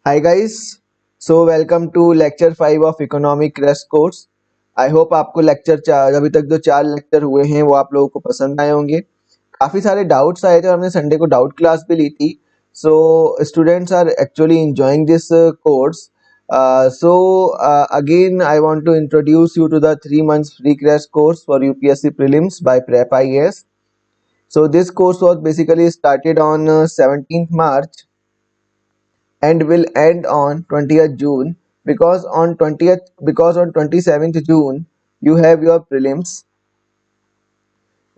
Hi guys, so welcome to lecture 5 of economic crash course. I hope आपको lecture चार अभी तक जो 4 लेक्चर हुए हैं वो आप लोगों को पसंद आए होंगे। काफ़ी सारे डाउट्स आए थे और हमने संडे को डाउट क्लास भी ली थी। So students are actually enjoying this course. Again I want to introduce you to the 3 months free crash course for UPSC prelims by Prep IAS. So this course was basically started on 17th March and will end on 20th June because on 27th June you have your prelims,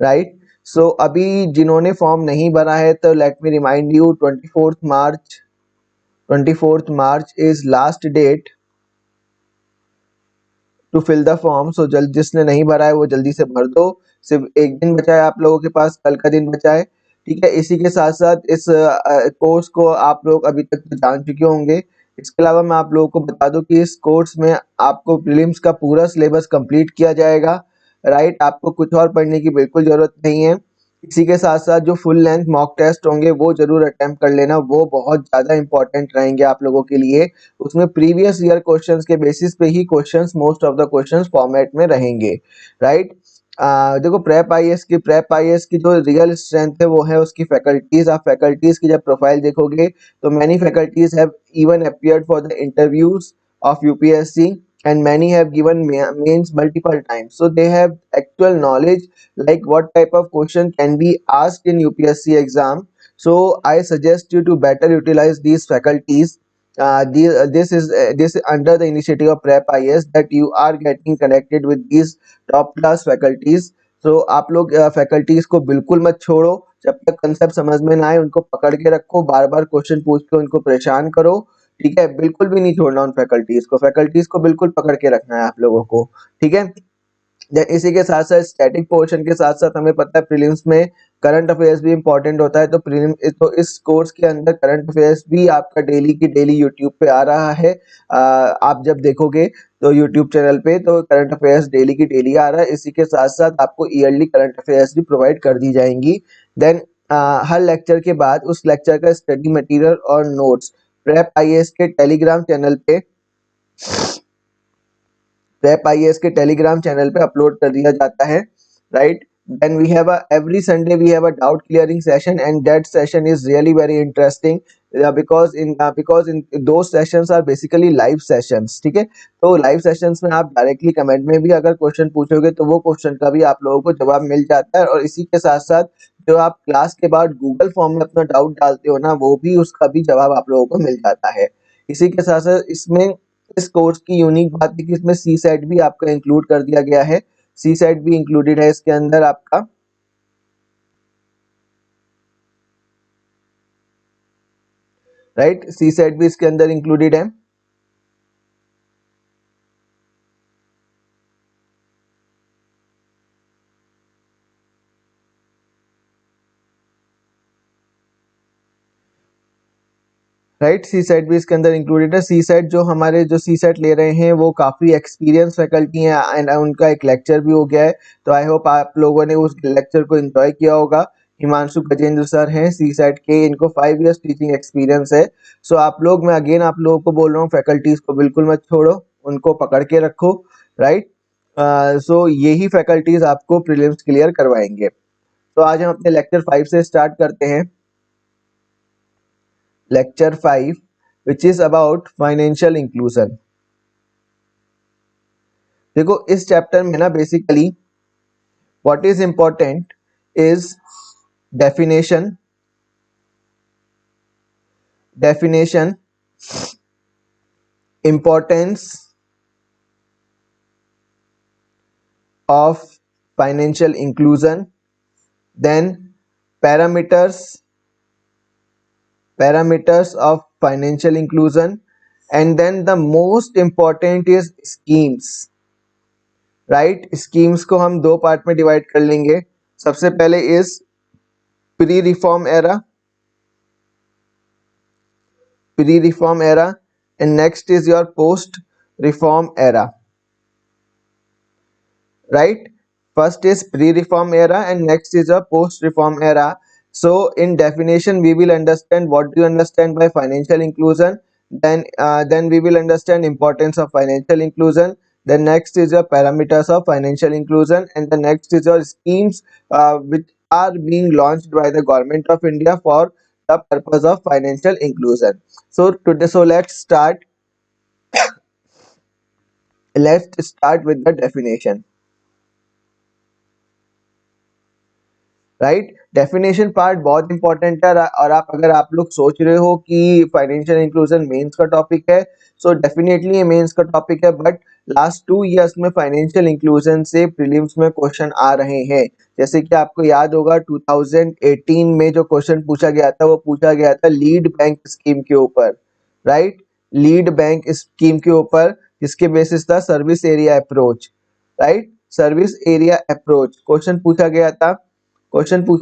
right? So अभी जिन्होंने form नहीं भरा है तो let me remind you 24th March is last date to fill the form. So जल्द जिसने नहीं भरा है वो जल्दी से भर दो। सिर्फ एक दिन बचा है आप लोगों के पास, कल का दिन बचा है, ठीक है। इसी के साथ साथ इस कोर्स को आप लोग अभी तक तो जान चुके होंगे। इसके अलावा मैं आप लोगों को बता दूं कि इस कोर्स में आपको प्रीलिम्स का पूरा सिलेबस कंप्लीट किया जाएगा, राइट। आपको कुछ और पढ़ने की बिल्कुल जरूरत नहीं है। इसी के साथ साथ जो फुल लेंथ मॉक टेस्ट होंगे वो जरूर अटेम्प्ट कर लेना, वो बहुत ज़्यादा इंपॉर्टेंट रहेंगे आप लोगों के लिए। उसमें प्रीवियस ईयर क्वेश्चंस के बेसिस पे ही questions, most of the questions format में रहेंगे, राइट। देखो प्रेप आईएएस की जो रियल स्ट्रेंथ है वो है उसकी फैकल्टीज। आप फैकल्टीज की जब प्रोफाइल देखोगे तो many faculties have even appeared for the interviews of UPSC and many have given mains multiple times, so they have actual knowledge like what type of question can be asked in UPSC exam. So I suggest you to better utilize these faculties. This is under the initiative of Prep IAS that you are getting connected with these top class faculties. So आप लोग faculties को बिल्कुल मत छोड़ो, जब तक concept समझ में ना आए उनको पकड़ के रखो, बार बार क्वेश्चन पूछ के उनको परेशान करो, ठीक है। बिल्कुल भी नहीं छोड़ना उन फैकल्टीज को बिल्कुल पकड़ के रखना है आप लोगों को, ठीक है। देन इसी के साथ साथ स्टैटिक पोर्शन के साथ साथ हमें पता है प्रीलिम्स में करंट अफेयर्स भी इंपॉर्टेंट होता है। तो इस कोर्स के अंदर करंट अफेयर्स भी आपका डेली की डेली यूट्यूब पे आ रहा है। आप जब देखोगे तो यूट्यूब चैनल पे तो करंट अफेयर्स डेली की डेली आ रहा है। इसी के साथ साथ आपको ईयरली करंट अफेयर्स भी प्रोवाइड कर दी जाएंगी। देन हर लेक्चर के बाद उस लेक्चर का स्टडी मटेरियल और नोट्स प्रेप आईएएस के टेलीग्राम चैनल पे अपलोड कर दिया जाता है, right. Then we have every Sunday we have a doubt clearing session and that session is really very interesting because in those sessions are basically live sessions, ठीक है। तो live sessions में आप डायरेक्टली कमेंट में भी अगर question पूछोगे तो वो क्वेश्चन का भी आप लोगों को जवाब मिल जाता है। और इसी के साथ साथ जो आप क्लास के बाद गूगल फॉर्म में अपना डाउट डालते हो ना, वो भी उसका भी जवाब आप लोगों को मिल जाता है। इसी के साथ साथ इसमें इस कोर्स की यूनिक बात है कि इसमें सी सेट भी आपका इंक्लूड कर दिया गया है। सी सेट भी इंक्लूडेड है इसके अंदर आपका, राइट। सी सेट भी इसके अंदर इंक्लूडेड है। राइट, सी सेट भी इसके अंदर इंक्लूडेड है। सी सेट जो सी सेट ले रहे हैं वो काफ़ी एक्सपीरियंस फैकल्टी हैं एंड उनका एक लेक्चर भी हो गया है। तो आई होप आप लोगों ने उस लेक्चर को एंजॉय किया होगा। हिमांशु गजेंद्र सर हैं सी सेट के, इनको 5 इयर्स टीचिंग एक्सपीरियंस है। सो मैं अगेन आप लोगों को बोल रहा हूँ, फैकल्टीज को बिल्कुल मत छोड़ो, उनको पकड़ के रखो, राइट। सो यही फैकल्टीज आपको प्रीलिम्स क्लियर करवाएंगे। तो आज हम अपने लेक्चर 5 से स्टार्ट करते हैं। Lecture 5, which is about financial inclusion. देखो इस चैप्टर में ना basically what is important is definition, importance of financial inclusion, then parameters of financial inclusion, and then the most important is schemes, right. Schemes को हम 2 part में divide कर लेंगे। सबसे पहले is pre reform era and next is your post reform era, right. First is pre-reform era and next is a post-reform era. So in definition we will understand what do you understand by financial inclusion, then we will understand importance of financial inclusion. Then next is your parameters of financial inclusion, and the next is your schemes which are being launched by the government of India for the purpose of financial inclusion. So today, so let's start with the definition. Right, definition part बहुत important है। और अगर आप लोग सोच रहे हो कि फाइनेंशियल इंक्लूजन मेंस का टॉपिक है, सो डेफिनेटली ये मेंस का टॉपिक है, बट लास्ट 2 इयर्स में फाइनेंशियल इंक्लूजन से प्रीलिम्स में क्वेश्चन आ रहे हैं। जैसे कि आपको याद होगा 2018 में जो क्वेश्चन पूछा गया था वो पूछा गया था लीड बैंक स्कीम के ऊपर, राइट, लीड बैंक स्कीम के ऊपर, जिसके बेसिस था service area approach, right, service area approach question पूछा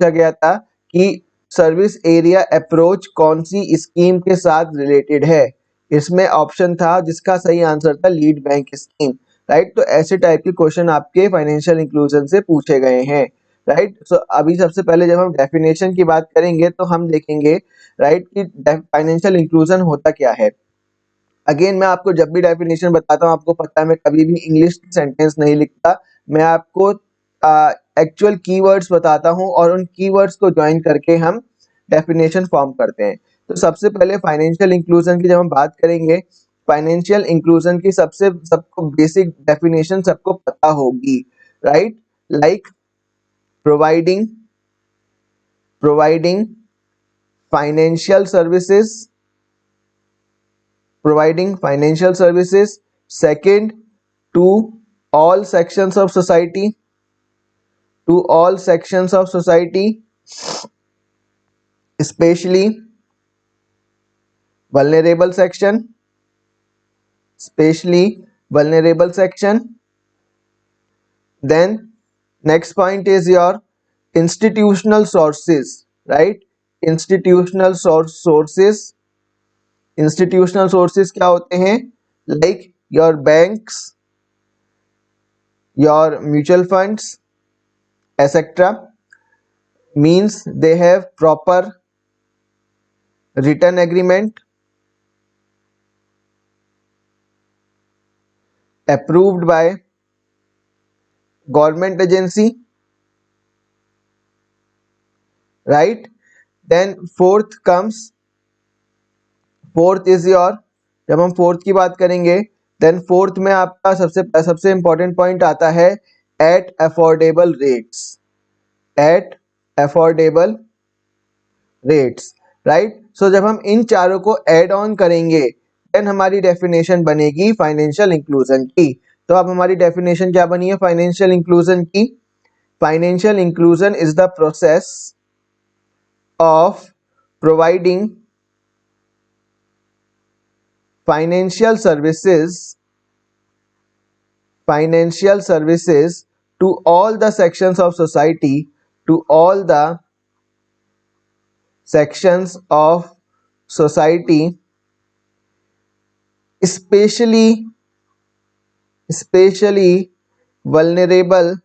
गया था कि सर्विस एरिया अप्रोच कौन सी स्कीम के साथ रिलेटेड है। इसमें ऑप्शन था जिसका सही आंसर था लीड बैंक स्कीम, राइट। तो ऐसे टाइप के क्वेश्चन आपके फाइनेंशियल इंक्लूजन से पूछे गए हैं, राइट। सो अभी सबसे पहले जब हम डेफिनेशन की बात करेंगे तो हम देखेंगे, राइट, कि फाइनेंशियल इंक्लूजन होता क्या है। अगेन मैं आपको जब भी डेफिनेशन बताता हूँ, आपको पता है मैं कभी भी इंग्लिश सेंटेंस नहीं लिखता, मैं आपको एक्चुअल कीवर्ड्स बताता हूँ और उन कीवर्ड्स को ज्वाइन करके हम डेफिनेशन फॉर्म करते हैं। तो सबसे पहले फाइनेंशियल इंक्लूजन की जब हम बात करेंगे, फाइनेंशियल इंक्लूजन की सबको बेसिक डेफिनेशन सबको पता होगी, right, like providing providing financial services, providing financial services. Second, to all sections of society, especially vulnerable section. Then next point is your institutional sources, right, institutional sources क्या होते हैं, like your banks, your mutual funds, etc. means they have proper written agreement approved by government agency, right. Then fourth is your, जब हम fourth की बात करेंगे, then fourth में आपका सबसे इंपॉर्टेंट पॉइंट आता है एट अफोर्डेबल रेट्स, राइट। सो जब हम इन चारों को ऐड ऑन करेंगे देन हमारी डेफिनेशन बनेगी फाइनेंशियल इंक्लूजन की। तो अब हमारी डेफिनेशन क्या बनी है फाइनेंशियल इंक्लूजन की, financial inclusion is the process of providing financial services to all the sections of society, especially vulnerable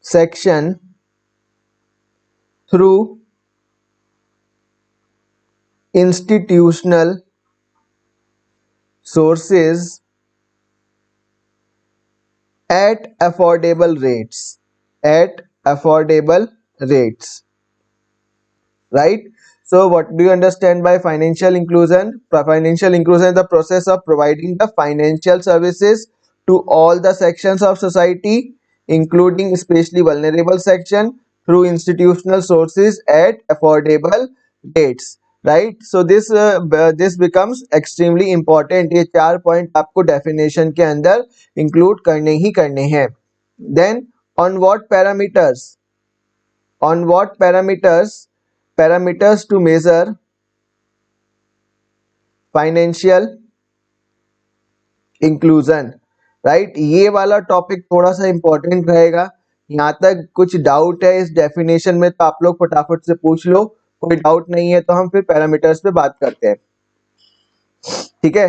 section through institutional sources at affordable rates, right. So what do you understand by financial inclusion? Financial inclusion is the process of providing the financial services to all the sections of society, including especially vulnerable section, through institutional sources at affordable rates, right. So this becomes extremely important. ये 4 point आपको definition के अंदर include करने ही करने हैं। Then on what parameters to measure financial inclusion, right. ये वाला topic थोड़ा सा इंपॉर्टेंट रहेगा। यहाँ तक कुछ डाउट है इस डेफिनेशन में तो आप लोग फटाफट से पूछ लो, कोई डाउट नहीं है तो हम फिर पैरामीटर्स पे बात करते हैं, ठीक है।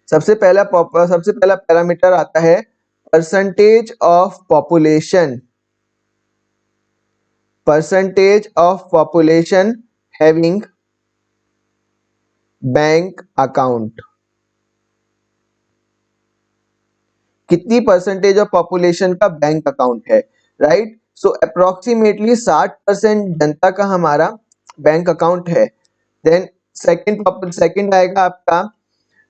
सबसे पहला पैरामीटर आता है percentage of population percentage of population having bank account, कितनी परसेंटेज ऑफ पॉपुलेशन का बैंक अकाउंट है, राइट। सो अप्रोक्सीमेटली 60% जनता का हमारा बैंक अकाउंट है। देन सेकंड आएगा आपका,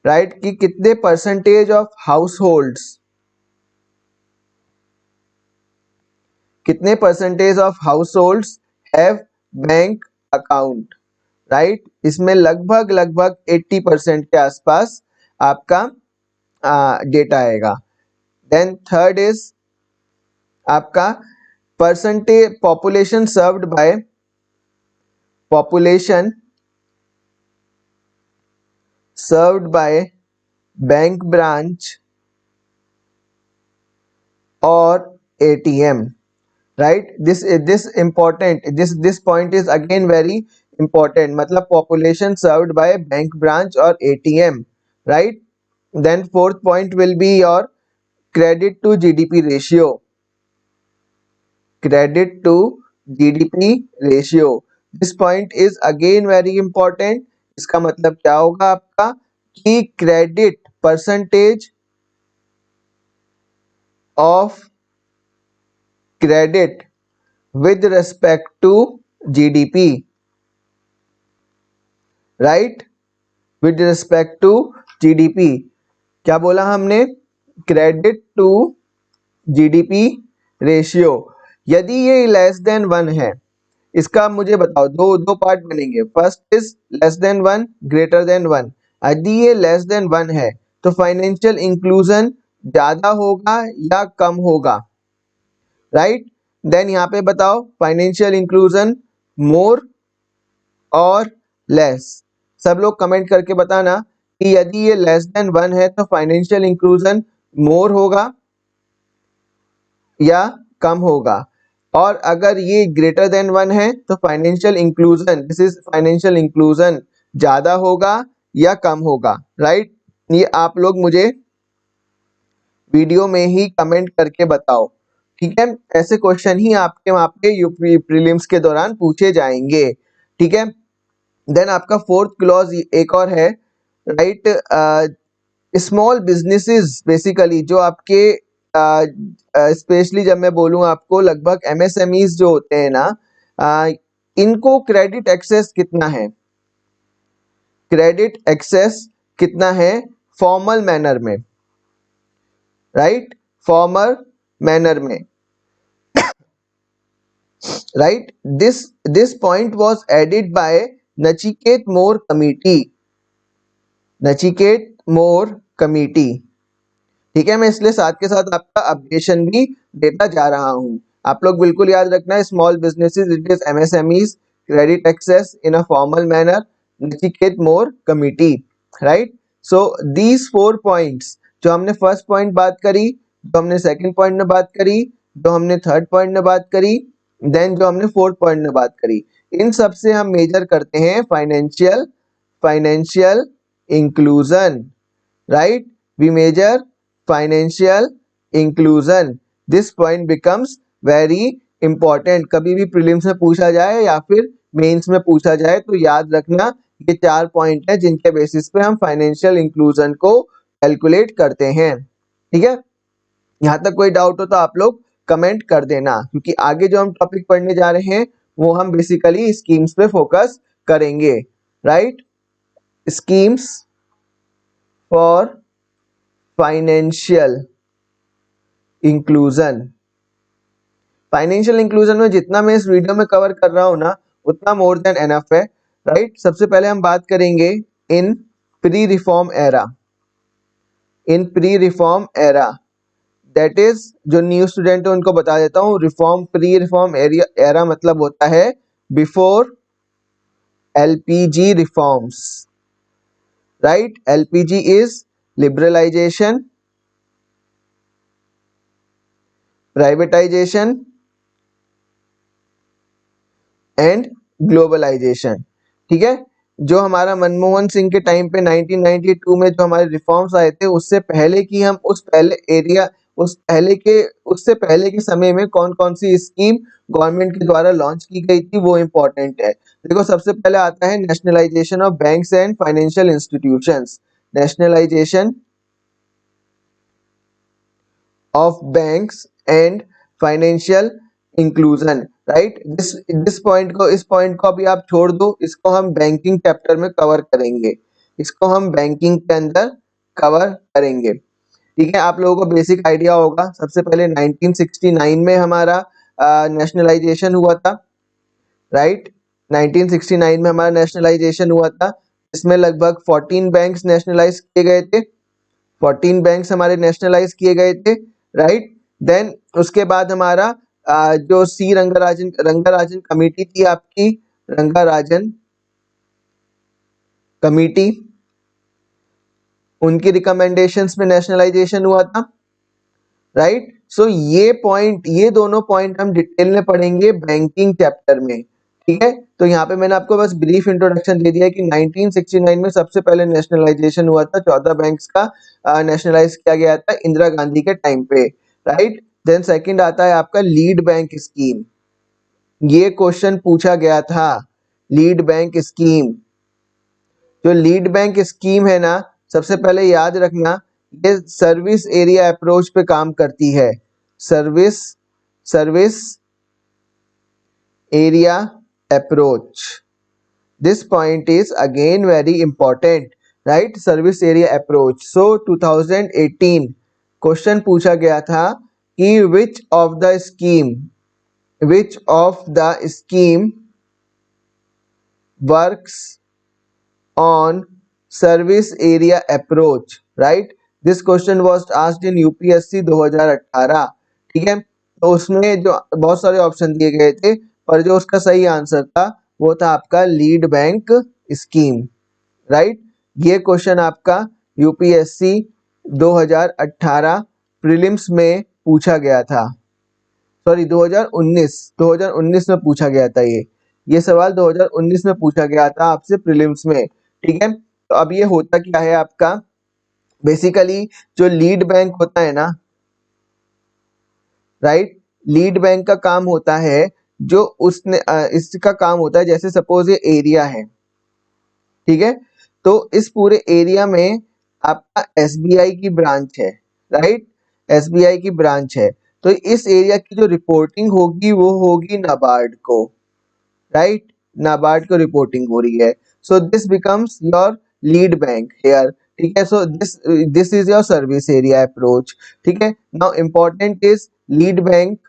राइट, कि कितने परसेंटेज ऑफ हाउस होल्ड्स, कितने percentage of households have bank account, right. इसमें लगभग लगभग 80% के आसपास आपका डेटा आएगा। देन थर्ड इज आपका percentage population served by, population served by bank branch और ATM, right. This important, this point is again very important, मतलब population served by bank branch और ATM, right. Then fourth point will be your credit to GDP ratio, credit to GDP ratio, this point is again very important। इसका मतलब क्या होगा आपका कि credit percentage of credit with respect to GDP, right, with respect to GDP। क्या बोला हमने, credit to GDP ratio. यदि ये लेस देन 1 है, इसका मुझे बताओ, दो पार्ट बनेंगे। First is less than 1, greater than 1। यदि ये लेस देन 1 है तो फाइनेंशियल इंक्लूजन ज्यादा होगा या कम होगा, राइट। देन यहाँ पे बताओ फाइनेंशियल इंक्लूजन मोर और लेस। सब लोग कमेंट करके बताना कि यदि ये लेस देन 1 है तो फाइनेंशियल इंक्लूजन मोर होगा या कम होगा, और अगर ये ग्रेटर देन 1 है तो financial inclusion, this is financial inclusion, ज्यादा होगा या कम होगा, राइट। ये आप लोग मुझे वीडियो में ही कमेंट करके बताओ, ठीक है। ऐसे क्वेश्चन ही आपके वहां पे यूपी प्रीलिम्स के दौरान पूछे जाएंगे, ठीक है। देन आपका फोर्थ क्लॉज एक और है, राइट। स्मॉल बिजनेसेस, बेसिकली जो आपके स्पेशली जब मैं बोलूं आपको, लगभग MSMEs जो होते हैं ना, इनको क्रेडिट एक्सेस कितना है, क्रेडिट एक्सेस कितना है फॉर्मल मैनर में, राइट, फॉर्मल मैनर में, right. This point was added by Nachiket Mor committee, Nachiket Mor committee, ठीक है। मैं इसलिए साथ के साथ आपका अपडेशन भी देता जा रहा हूं। आप लोग बिल्कुल याद रखना, small businesses, it is MSMEs, credit access in a formal manner, Nachiket Mor committee, right. So these 4 points, जो हमने फर्स्ट पॉइंट बात करी, जो हमने सेकंड पॉइंट में बात करी, जो हमने थर्ड पॉइंट में बात करी, देन जो हमने फोर्थ पॉइंट में बात करी, इन सब से हम मेजर करते हैं financial inclusion, right. We measure financial inclusion, this point becomes very important. कभी भी प्रीलिम्स में पूछा जाए या फिर मेंस में पूछा जाए तो याद रखना, ये 4 पॉइंट है जिनके बेसिस पे हम फाइनेंशियल इंक्लूजन को कैलकुलेट करते हैं, ठीक है। यहाँ तक कोई डाउट हो तो आप लोग कमेंट कर देना, क्योंकि आगे जो हम टॉपिक पढ़ने जा रहे हैं वो हम बेसिकली स्कीम्स पे फोकस करेंगे, right. Schemes for financial inclusion, financial inclusion में जितना मैं इस वीडियो में कवर कर रहा हूं ना, उतना मोर देन एनफ है, राइट। सबसे पहले हम बात करेंगे इन pre reform era, in pre reform era, that is, जो न्यू स्टूडेंट है उनको बता देता हूं, रिफॉर्म, प्री रिफॉर्म एरा मतलब होता है before LPG reforms, right. LPG is liberalisation, privatisation and globalisation, ठीक है। जो हमारा मनमोहन सिंह के टाइम पे 1992 में जो हमारे रिफॉर्म्स आए थे, उससे पहले की हम उस पहले एरिया, उससे पहले के समय में कौन कौन सी स्कीम गवर्नमेंट के द्वारा लॉन्च की गई थी वो इम्पोर्टेंट है। देखो सबसे पहले आता है nationalisation of banks and financial institutions. Nationalisation of banks and financial inclusion, right. This point को अभी आप छोड़ दो, इसको हम बैंकिंग चैप्टर में कवर करेंगे, इसको हम बैंकिंग के अंदर कवर करेंगे। ठीक है, आप लोगों को बेसिक आइडिया होगा। सबसे पहले 1969 में हमारा नेशनलाइजेशन हुआ था, राइट। 1969 में हमारा नेशनलाइजेशन हुआ था, इसमें लगभग 14 बैंक्स नेशनलाइज किए गए थे, 14 बैंक्स हमारे नेशनलाइज किए गए थे, राइट। देन उसके बाद हमारा जो सी रंगाराजन कमेटी थी आपकी, रंगाराजन कमेटी, उनकी रिकमेंडेशंस में नेशनलाइजेशन हुआ था, राइट। सो ये दोनों पॉइंट हम डिटेल में पढ़ेंगे बैंकिंग चैप्टर में। ठीक है, तो यहाँ पे मैंने आपको बस ब्रीफ इंट्रोडक्शन दे दिया है कि 1969 में सबसे पहले नेशनलाइजेशन हुआ था, 14 बैंक्स का नेशनलाइज किया गया था इंदिरा गांधी के टाइम पे, राइट। देन सेकंड आता है आपका लीड बैंक स्कीम। ये क्वेश्चन पूछा गया था, लीड बैंक स्कीम। जो लीड बैंक स्कीम है ना, सबसे पहले याद रखना ये सर्विस एरिया अप्रोच पे काम करती है, service area approach. This point is again very important, right, service area approach. So 2018 question पूछा गया था कि विच of the scheme works on service area approach, right? This question was asked in UPSC 2018। ठीक है, तो उसमें जो बहुत सारे ऑप्शन दिए गए थे, पर जो उसका सही आंसर था वो था आपका लीड बैंक स्कीम, राइट। ये क्वेश्चन आपका यूपीएससी 2018 प्रीलिम्स में पूछा गया था, सॉरी 2019 में पूछा गया था। ये सवाल 2019 में पूछा गया था आपसे प्रीलिम्स में। ठीक है, तो अब ये होता क्या है आपका, बेसिकली जो लीड बैंक होता है ना, राइट, लीड बैंक का काम होता है, जो उसने इसका काम होता है, जैसे सपोज ये एरिया है, ठीक है, तो इस पूरे एरिया में आपका एसबीआई की ब्रांच है, राइट, एसबीआई की ब्रांच है, तो इस एरिया की जो रिपोर्टिंग होगी वो होगी नाबार्ड को, राइट, नाबार्ड को रिपोर्टिंग हो रही है। So this becomes your lead bank here. ठीक है, so this is your service area approach. ठीक है, now important is lead bank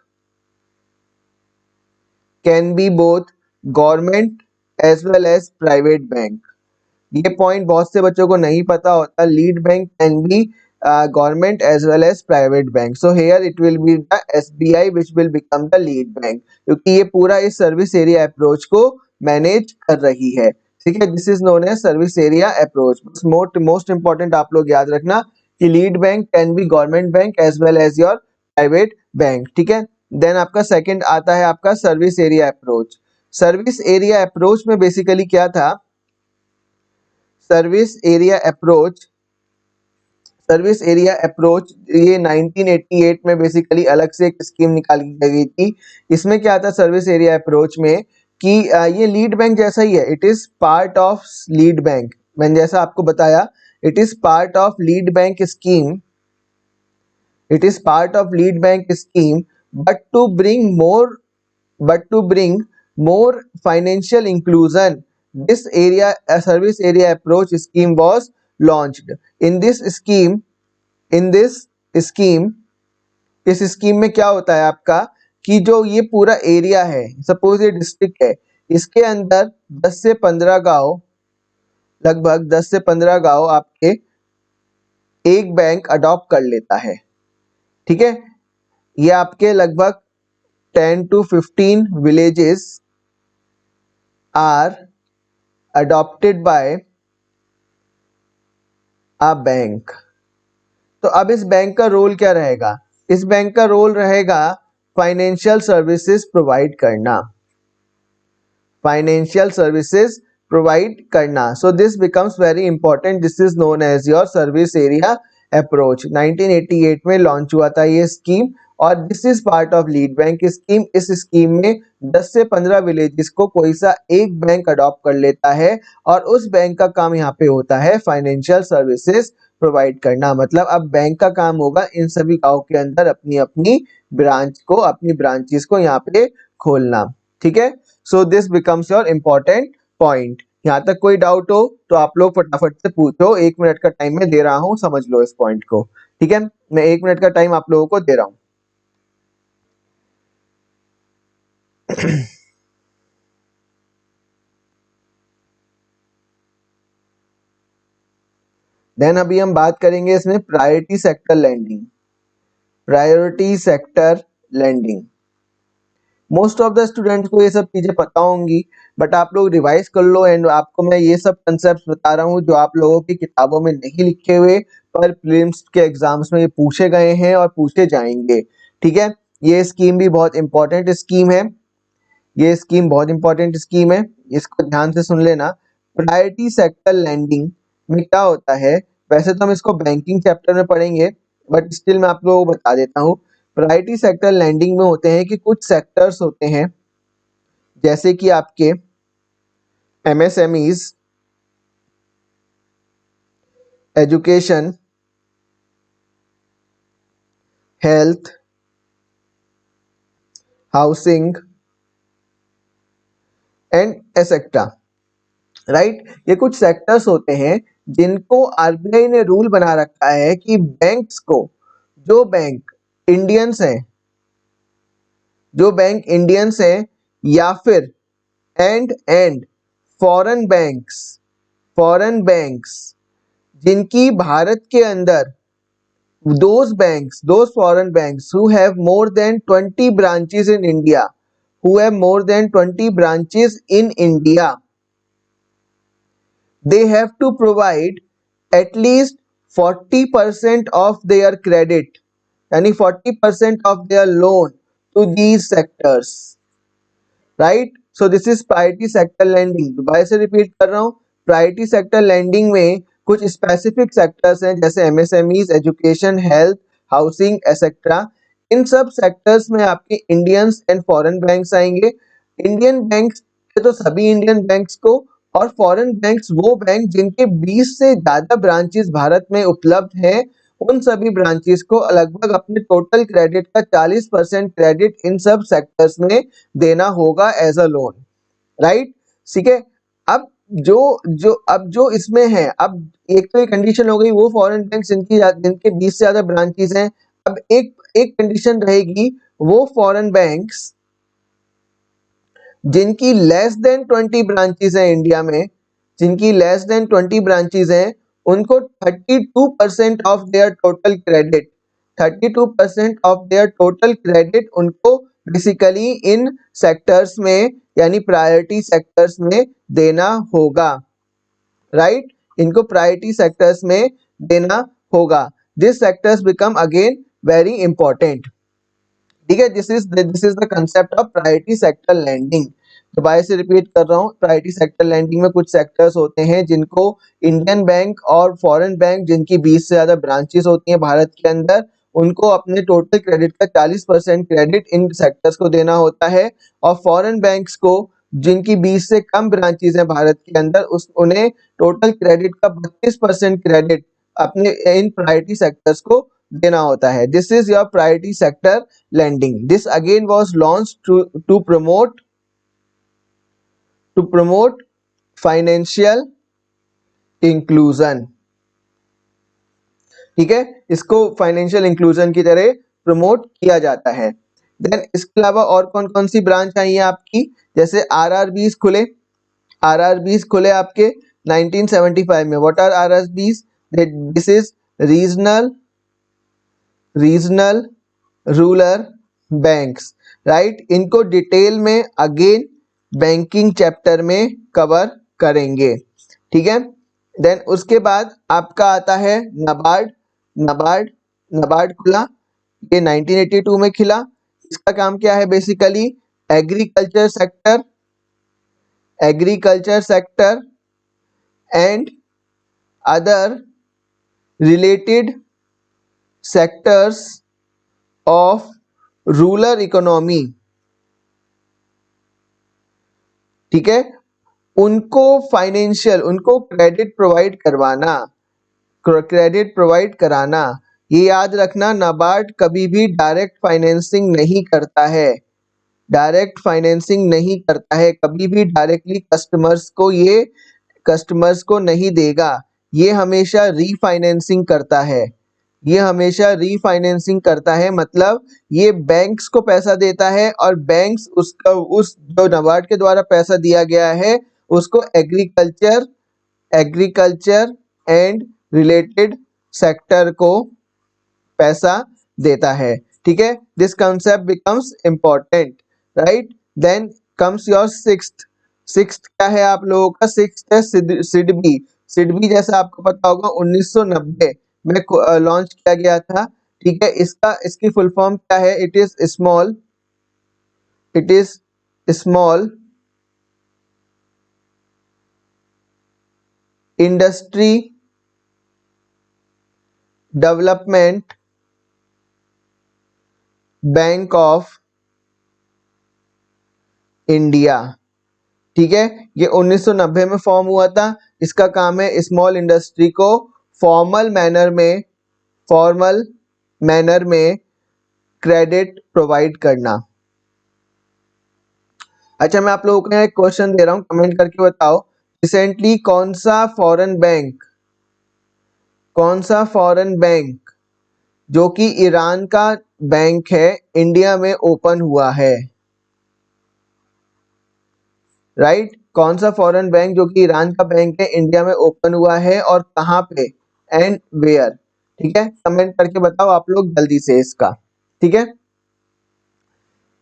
can be both government as well as private bank. ये पॉइंट बहुत से बच्चों को नहीं पता होता, lead bank can be government as well as private bank, so here it will be the SBI which will become the lead bank, क्योंकि ये पूरा इस सर्विस एरिया अप्रोच को मैनेज कर रही है। ठीक है, this is known as service area approach. Most important आप लोग याद रखना कि lead bank can be government bank as well as your private bank. ठीक है, देन आपका सेकंड आता है आपका service area approach. Service area approach में बेसिकली क्या था, सर्विस एरिया अप्रोच ये 1988 में बेसिकली अलग से एक स्कीम निकाली गई थी। इसमें क्या था सर्विस एरिया अप्रोच में कि ये लीड बैंक जैसा ही है, it is part of lead bank. मैंने जैसा आपको बताया, it is part of lead bank scheme, but to bring more financial inclusion this area service area approach scheme was launched। इस स्कीम में क्या होता है आपका कि जो ये पूरा एरिया है, सपोज ये डिस्ट्रिक्ट है, इसके अंदर 10 से 15 गांव, लगभग 10 से 15 गांव आपके एक बैंक अडॉप्ट कर लेता है। ठीक है, ये आपके लगभग 10 to 15 villages are adopted by a bank. तो अब इस बैंक का रोल क्या रहेगा, इस बैंक का रोल रहेगा फाइनेंशियल सर्विसेज प्रोवाइड करना, so this becomes very important. This is known as your service area approach. 1988 में लॉन्च हुआ था ये स्कीम और this is part of lead bank scheme. इस स्कीम में 10 से 15 विलेजेस को कोई सा एक बैंक अडॉप्ट कर लेता है और उस बैंक का काम यहाँ पे होता है फाइनेंशियल सर्विसेज प्रोवाइड करना। मतलब अब बैंक का काम होगा इन सभी गांव के अंदर अपनी अपनी ब्रांचेस को यहाँ पे खोलना। ठीक है, so this becomes your important point. यहाँ तक कोई डाउट हो तो आप लोग फटाफट से पूछो, 1 मिनट का टाइम मैं दे रहा हूँ, समझ लो इस पॉइंट को। ठीक है, मैं 1 मिनट का टाइम आप लोगों को दे रहा हूँ। देन अभी हम बात करेंगे इसमें priority sector lending. Priority sector lending, most of the students को ये सब चीजें पता होंगी, बट आप लोग रिवाइज कर लो। एंड आपको मैं ये सब कंसेप्ट बता रहा हूँ जो आप लोगों की किताबों में नहीं लिखे हुए, पर प्रीलिम्स के एग्जाम्स में ये पूछे गए हैं और पूछे जाएंगे। ठीक है, ये स्कीम भी बहुत इंपॉर्टेंट स्कीम है, ये स्कीम बहुत इंपॉर्टेंट स्कीम है, इसको ध्यान से सुन लेना। प्रायोरिटी सेक्टर लैंडिंग में क्या होता है, वैसे तो हम इसको बैंकिंग चैप्टर में पढ़ेंगे, बट स्टिल मैं आप लोगों को बता देता हूँ। प्रायोरिटी सेक्टर लैंडिंग में होते हैं कि कुछ सेक्टर्स होते हैं जैसे कि आपके MSMEs, education, health, housing and etcetera. Right, ये कुछ सेक्टर्स होते हैं जिनको आरबीआई ने रूल बना रखा है कि बैंक्स को, जो बैंक इंडियंस हैं, जो बैंक इंडियंस हैं या फिर एंड फॉरेन बैंक्स जिनकी भारत के अंदर those foreign banks who have more than 20 branches in India, they have to provide at least 40% of their credit, यानी 40% of their loan to these sectors. Right, so this is priority sector lending. दोबारा से repeat कर रहा हूँ, priority sector lending में कुछ specific sectors हैं जैसे MSMEs, education, health, housing etcetera. इन सब सेक्टर्स में आपके इंडियंस एंड फॉरेन बैंक्स आएंगे। इंडियन बैंक्स तो सभी इंडियन बैंक्स को, और फॉरेन बैंक्स वो बैंक जिनके 20 से ज्यादा ब्रांचेस भारत में उपलब्ध हैं, उन सभी ब्रांचेस को लगभग अपने टोटल क्रेडिट का 40% क्रेडिट इन सब सेक्टर्स में देना होगा एज अ लोन। राइट, ठीक है। अब जो इसमें है, अब एक तो एक कंडीशन हो गई वो फॉरेन बैंक जिनके 20 से ज्यादा ब्रांचेस हैं। अब एक कंडीशन रहेगी वो फॉरेन बैंक्स जिनकी लेस देन 20 ब्रांचेस हैं इंडिया में, जिनकी लेस देन 20 ब्रांचेस हैं, उनको 32% of their total credit, 32% of their total credit उनको बेसिकली इन सेक्टर्स में यानी प्रायोरिटी सेक्टर्स में देना होगा। राइट, इनको प्रायोरिटी सेक्टर्स में देना होगा। This sectors become again very important. ठीक है, this is the concept of priority sector lending. दोबारा से रिपीट कर रहा हूँ, प्रायोरिटी सेक्टर लैंडिंग में कुछ सेक्टर्स होते हैं जिनको इंडियन बैंक और फॉरेन बैंक जिनकी 20 से ज्यादा ब्रांचेस होती हैं भारत के अंदर, उनको अपने टोटल क्रेडिट का 40% क्रेडिट इन सेक्टर्स को देना होता है। और फॉरेन बैंक्स को जिनकी 20 से कम ब्रांचेस हैं भारत के अंदर, उन्हें टोटल क्रेडिट का 32% क्रेडिट अपने इन प्रायोरिटी सेक्टर्स को देना होता है। This is your priority sector lending. This again was launched to promote financial inclusion. ठीक है, इसको फाइनेंशियल इंक्लूजन की तरह प्रमोट किया जाता है। देन इसके अलावा और कौन कौन सी ब्रांच आई है आपकी, जैसे आरआरबीज खुले, आरआरबीज खुले आपके 1975 में। What are RRBs? This is regional rural banks. Right, इनको डिटेल में अगेन बैंकिंग चैप्टर में कवर करेंगे। ठीक है, देन उसके बाद आपका आता है नबार्ड। नबार्ड नबार्ड खुला, ये 1982 में खिला। इसका काम क्या है, basically agriculture sector and other related sectors of rural economy, ठीक है, उनको फाइनेंशियल, उनको क्रेडिट प्रोवाइड करवाना, क्रेडिट प्रोवाइड कराना। ये याद रखना, नाबार्ड कभी भी डायरेक्ट फाइनेंसिंग नहीं करता है, डायरेक्ट फाइनेंसिंग नहीं करता है, कभी भी डायरेक्टली कस्टमर्स को नहीं देगा। ये हमेशा रीफाइनेंसिंग करता है, ये हमेशा रीफाइनेंसिंग करता है, मतलब ये बैंक्स को पैसा देता है और बैंक्स उसका, उस जो नाबार्ड के द्वारा पैसा दिया गया है उसको एग्रीकल्चर एंड रिलेटेड सेक्टर को पैसा देता है, ठीक है। This concept becomes important, right. Then comes your sixth. Sixth क्या है आप लोगों का? सिक्स्थ है सिडबी। सिडबी जैसा आपको पता होगा 1990 में लॉन्च किया गया था, ठीक है। इसकी फुल फॉर्म क्या है? It is small industry development bank of India, ठीक है। ये 1990 में फॉर्म हुआ था। इसका काम है स्मॉल इंडस्ट्री को फॉर्मल मैनर में क्रेडिट प्रोवाइड करना। अच्छा, मैं आप लोगों को एक क्वेश्चन दे रहा हूं, कमेंट करके बताओ। रिसेंटली कौन सा फॉरेन बैंक जो कि ईरान का बैंक है इंडिया में ओपन हुआ है? राइट, कौन सा फॉरेन बैंक जो कि ईरान का बैंक है इंडिया में ओपन हुआ है और कहां पे, एंड वेयर? ठीक है, कमेंट करके बताओ आप लोग जल्दी से इसका, ठीक है।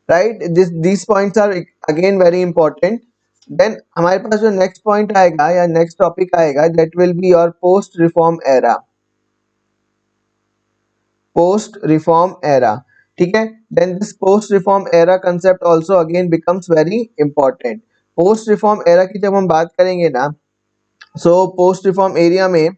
Right, this points are again very important. Then हमारे पास जो नेक्स्ट पॉइंट आएगा या नेक्स्ट टॉपिक आएगा, that will be your post reform era. Post reform era, ठीक है। Then this post reform era concept also again becomes very important. Post reform era की जब हम बात करेंगे ना, सो पोस्ट रिफॉर्म एरिया में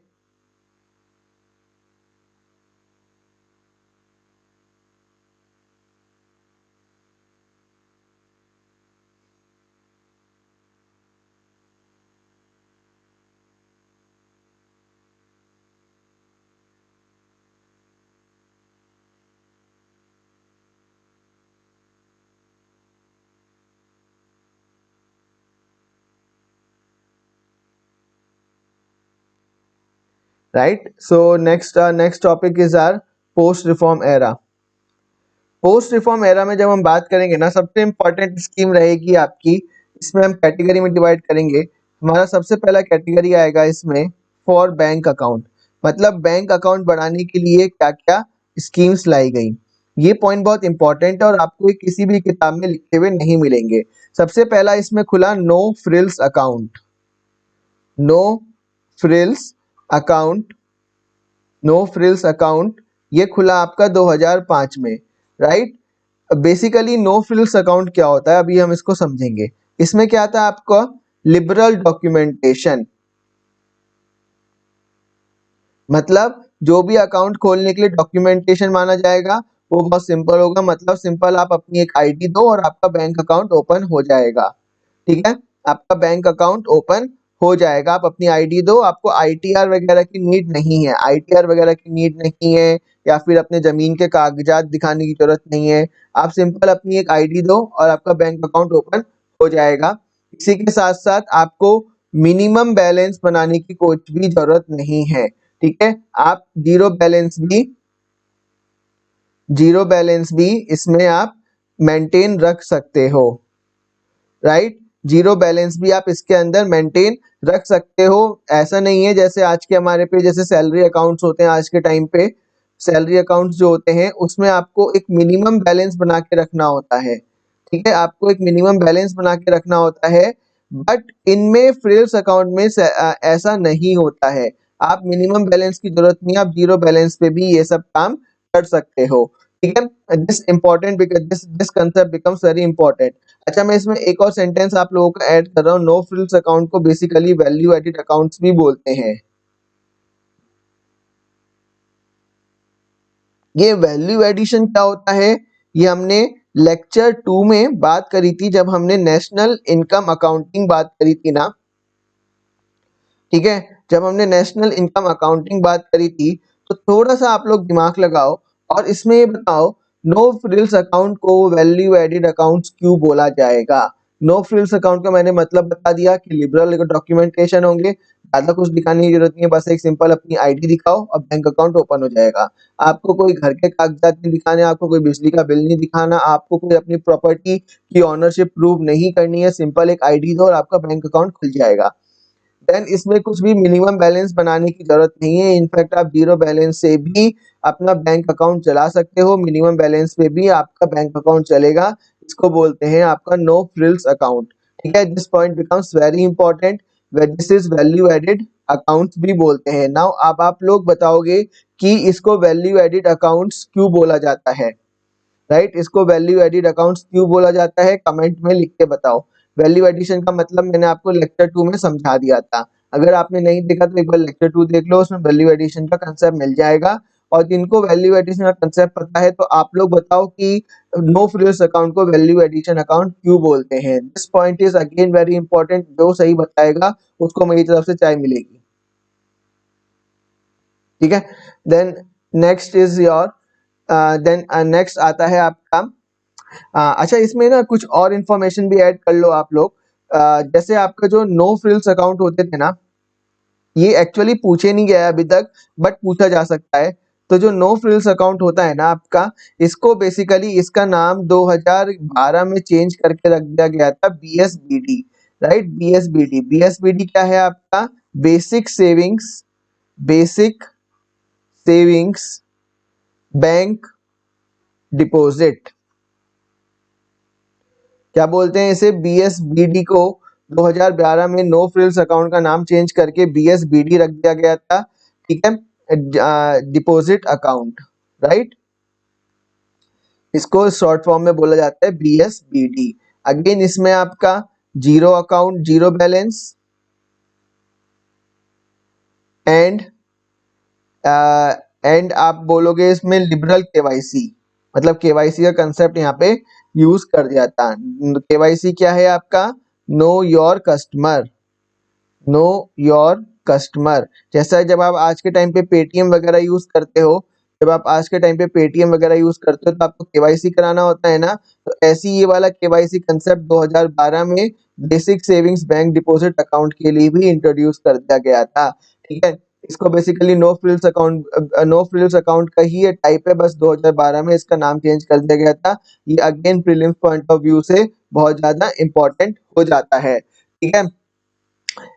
right, so next topic is our post reform era. Post reform era में जब हम बात करेंगे ना, सबसे इंपॉर्टेंट स्कीम रहेगी आपकी, इसमें हम कैटेगरी में डिवाइड करेंगे। हमारा सबसे पहला कैटेगरी आएगा इसमें फॉर बैंक अकाउंट, मतलब बैंक अकाउंट बढ़ाने के लिए क्या क्या स्कीम्स लाई गई। ये पॉइंट बहुत इंपॉर्टेंट है और आपको ये किसी भी किताब में लिखे हुए नहीं मिलेंगे। सबसे पहला इसमें खुला no frills account, no frills account, no frills account, ये खुला आपका 2005 में, राइट। बेसिकली नो फ्रिल्स अकाउंट क्या होता है, अभी हम इसको समझेंगे। इसमें क्या आता है आपका? लिबरल डॉक्यूमेंटेशन, मतलब जो भी अकाउंट खोलने के लिए डॉक्यूमेंटेशन माना जाएगा वो बहुत सिंपल होगा। मतलब सिंपल, आप अपनी एक आईडी दो और आपका बैंक अकाउंट ओपन हो जाएगा, ठीक है। आपका बैंक अकाउंट ओपन हो जाएगा, आप अपनी आईडी दो, आपको आईटीआर वगैरह की नीड नहीं है, आईटीआर वगैरह की नीड नहीं है, या फिर अपने जमीन के कागजात दिखाने की जरूरत नहीं है। आप सिंपल अपनी एक आईडी दो और आपका बैंक अकाउंट ओपन हो जाएगा। इसी के साथ साथ आपको मिनिमम बैलेंस बनाने की कुछ भी जरूरत नहीं है, ठीक है। आप जीरो बैलेंस भी इसमें आप मेंटेन रख सकते हो, राइट। जीरो बैलेंस भी आप इसके अंदर मेंटेन रख सकते हो। ऐसा नहीं है जैसे आज के हमारे पे जैसे सैलरी अकाउंट्स होते हैं, आज के टाइम पे सैलरी अकाउंट्स जो होते हैं उसमें आपको एक मिनिमम बैलेंस बना के रखना होता है, ठीक है। आपको एक मिनिमम बैलेंस बना के रखना होता है, बट इनमें फ्रिल्स अकाउंट में ऐसा नहीं होता है। आप मिनिमम बैलेंस की जरूरत नहीं है, आप जीरो बैलेंस पे भी ये सब काम कर सकते हो, ठीक है। This important because this concept becomes very important. अच्छा, मैं इसमें एक और सेंटेंस आप लोगों को ऐड कर रहा हूँ। नो फ्रिल्स अकाउंट को बेसिकली वैल्यू एडिड अकाउंट्स भी बोलते हैं। ये वैल्यू एडिशन क्या होता है? ये हमने लेक्चर 2 में बात करी थी जब हमने नेशनल इनकम अकाउंटिंग बात करी थी ना, ठीक है। जब हमने नेशनल इनकम अकाउंटिंग बात करी थी तो थोड़ा सा आप लोग दिमाग लगाओ और इसमें ये बताओ नो फ्रिल्स अकाउंट को वैल्यू एडेड अकाउंट्स क्यों बोला जाएगा। नो फ्रिल्स अकाउंट का मैंने मतलब बता दिया कि लिबरल डॉक्यूमेंटेशन होंगे, ज्यादा कुछ दिखाने की जरूरत नहीं है, बस एक सिंपल अपनी आईडी दिखाओ और बैंक अकाउंट ओपन हो जाएगा। आपको कोई घर के कागजात नहीं दिखाने, आपको कोई बिजली का बिल नहीं दिखाना, आपको कोई अपनी प्रॉपर्टी की ऑनरशिप प्रूव नहीं करनी है, सिंपल एक आईडी दो और आपका बैंक अकाउंट खुल जाएगा। देन इसमें कुछ भी मिनिमम बैलेंस बनाने की जरूरत नहीं है, इनफैक्ट आप जीरो बैलेंस से भी अपना बैंक अकाउंट चला सकते हो, मिनिमम बैलेंस पे भी आपका बैंक अकाउंट चलेगा। इसको बोलते हैं आपका नो फ्रिल्स अकाउंट, ठीक है। This point becomes very important, this is value added accounts भी बोलते हैं। नाउ अब आप लोग बताओगे कि इसको वैल्यू एडेड अकाउंट्स क्यों बोला जाता है, राइट। इसको वैल्यू एडिड अकाउंट्स क्यों बोला जाता है, कमेंट में लिख के बताओ। वैल्यू एडिशन का मतलब मैंने आपको लेक्चर 2 में समझा दिया था, अगर आपने नहीं देखा तो एक बार लेक्चर 2 देख लो, उसमें वैल्यू एडिशन का कंसेप्ट मिल जाएगा। और जिनको वैल्यू एडिशन का कंसेप्ट पता है तो आप लोग बताओ कि नो फ्रिल्स अकाउंट को वैल्यू एडिशन अकाउंट क्यों बोलते हैं। This point is again very important, जो सही बताएगा उसको मेरी तरफ से चाय मिलेगी, ठीक है। Then next is your then next आता है आपका अच्छा, इसमें ना कुछ और इन्फॉर्मेशन भी ऐड कर लो आप लोग। जैसे आपका जो नो फ्रिल्स अकाउंट होते थे ना, ये एक्चुअली पूछे नहीं गया है अभी तक, बट पूछा जा सकता है। तो जो नो फ्रिल्स अकाउंट होता है ना आपका, इसको बेसिकली इसका नाम 2012 में चेंज करके रख दिया गया था बीएसबीडी, राइट। बीएसबीडी, बीएसबीडी क्या है आपका, basic savings, basic savings bank deposit, क्या बोलते हैं इसे, बीएसबीडी को 2012 में नो फ्रिल्स अकाउंट का नाम चेंज करके बीएसबीडी रख दिया गया था, ठीक है। Deposit account, right. इसको शॉर्ट फॉर्म में बोला जाता है बीएसबीडी। अगेन इसमें आपका zero account, zero balance and आप बोलोगे इसमें लिबरल केवाईसी, मतलब केवाईसी का कंसेप्ट यहाँ पे यूज कर दिया था। केवाईसी क्या है आपका, know your customer, know your customer. जैसा जब आप आज के टाइम पे पेटीएम वगैरह यूज करते हो, जब आप आज के टाइम पे पेटीएम वगैरह यूज करते हो तो आपको केवाईसी कराना होता है ना, तो ऐसी ये वाला केवाईसी कंसेप्ट 2012 में basic savings bank deposit account के लिए भी इंट्रोड्यूस कर दिया गया था, ठीक है। इसको बेसिकली नो फ्रिल्स अकाउंट का ही टाइप है, बस 2012 में इसका नाम चेंज कर दिया गया था। ये again prelims point of view से बहुत ज्यादा इंपॉर्टेंट हो जाता है, ठीक है।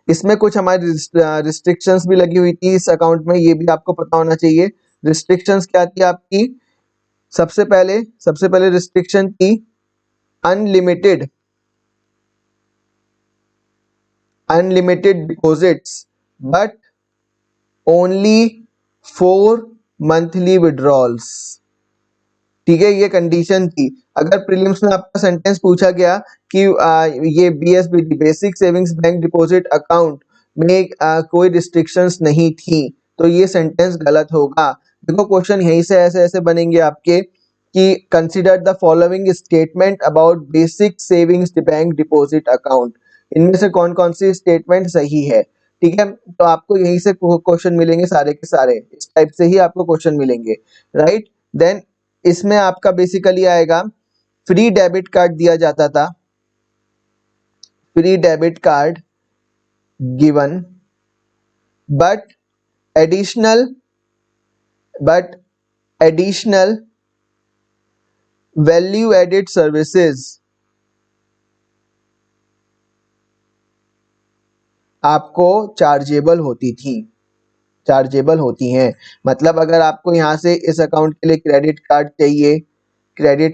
इसमें कुछ हमारी रिस्ट्रिक्शंस भी लगी हुई थी इस अकाउंट में, ये भी आपको पता होना चाहिए। रिस्ट्रिक्शंस क्या थी आपकी, सबसे पहले रिस्ट्रिक्शन थी unlimited, unlimited deposits but only 4 monthly withdrawals, ठीक है। ये कंडीशन थी। अगर प्रीलिम्स में आपका सेंटेंस पूछा गया कि ये BSBD basic savings bank deposit account में कोई रिस्ट्रिक्शंस नहीं थी तो ये सेंटेंस गलत होगा। देखो क्वेश्चन यहीं से ऐसे ऐसे बनेंगे आपके कि consider the following statement about basic savings bank deposit account, इनमें से कौन कौन सी स्टेटमेंट सही है, ठीक है। तो आपको यहीं से क्वेश्चन मिलेंगे, सारे के सारे इस टाइप से ही आपको क्वेश्चन मिलेंगे, राइट। देन इसमें आपका बेसिकली आएगा फ्री डेबिट कार्ड दिया जाता था, free debit card given but additional value added services आपको चार्जेबल होती थी, चार्जेबल होती हैं। मतलब अगर आपको यहाँ से इस अकाउंट के लिए क्रेडिट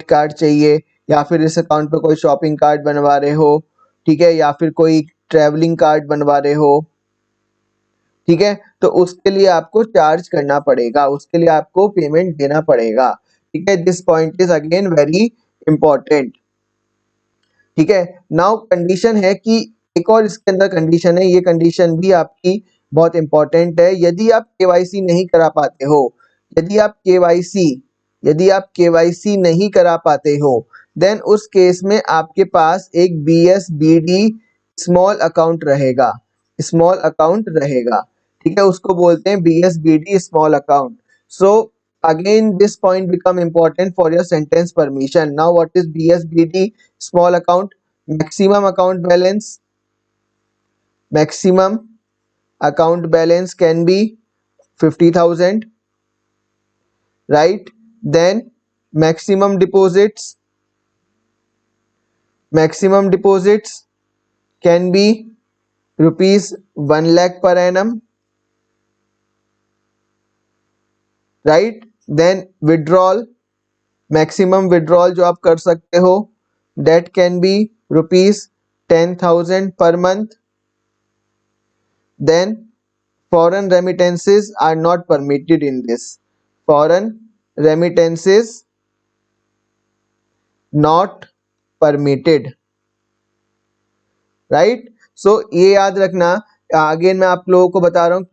कार्ड चाहिए या फिर इस अकाउंट पे कोई शॉपिंग कार्ड बनवा रहे हो, ठीक है, या फिर कोई ट्रैवलिंग कार्ड बनवा रहे हो, ठीक है, तो उसके लिए आपको चार्ज करना पड़ेगा, उसके लिए आपको पेमेंट देना पड़ेगा, ठीक है। This point is again very important, ठीक है। नाउ कंडीशन है कि एक और इसके अंदर कंडीशन है, ये कंडीशन भी आपकी बहुत इंपॉर्टेंट है। यदि आप केवाईसी नहीं करा पाते हो, यदि आप केवाईसी यदि आप केवाईसी नहीं करा पाते हो देन उस केस में आपके पास एक BSBD स्मॉल अकाउंट रहेगा, स्मॉल अकाउंट रहेगा, ठीक है, उसको बोलते हैं BSBD small account. So again this point become important for your sentence permission. Now what is BSBD small account? Maximum account balance, maximum account balance can be 50,000, right? Then maximum deposits, maximum deposits can be rupees 1 lakh per annum, right? Then withdrawal, maximum withdrawal जो आप कर सकते हो that can be rupees 10,000 per month. Then foreign remittances are not permitted in this. Foreign remittances not permitted, right? So ये याद रखना। Again मैं आप लोगों को बता रहा हूँ